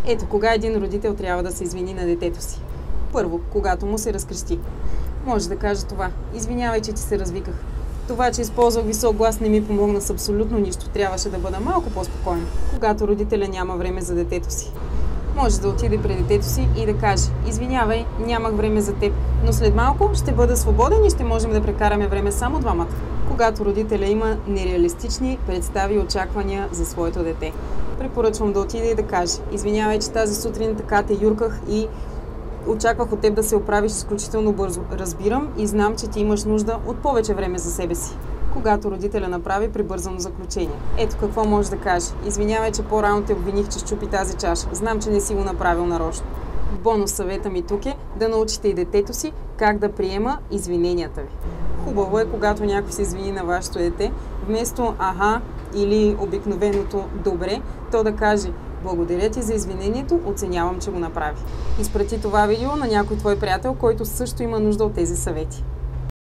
Ето кога един родител трябва да се извини на детето си. Първо, когато му се разкрещи. Може да каже това: извинявай, че ти се развиках. Това, че използвах висок глас, не ми помогна с абсолютно нищо. Трябваше да бъда малко по-спокоен. Когато родителя няма време за детето си. Може да отиде при детето си и да каже: извинявай, нямах време за теб, но след малко ще бъда свободен и ще можем да прекараме време само двамата. Когато родителя има нереалистични представи и очаквания за своето дете. Препоръчвам да отиде и да каже: извинявай, че тази сутрин така те юрках и очаквах от теб да се оправиш изключително бързо. Разбирам и знам, че ти имаш нужда от повече време за себе си. Когато родителя направи прибързано заключение. Ето какво може да каже: извинявай, че по-рано те обвиних, че счупи тази чаша. Знам, че не си го направил нарочно. Бонус съвета ми тук е да научите и детето си как да приема извиненията ви. Хубаво е, когато някой се извини на вашето дете, вместо аха или обикновеното добре, то да каже: благодаря ти за извинението, оценявам, че го направи. Изпрати това видео на някой твой приятел, който също има нужда от тези съвети.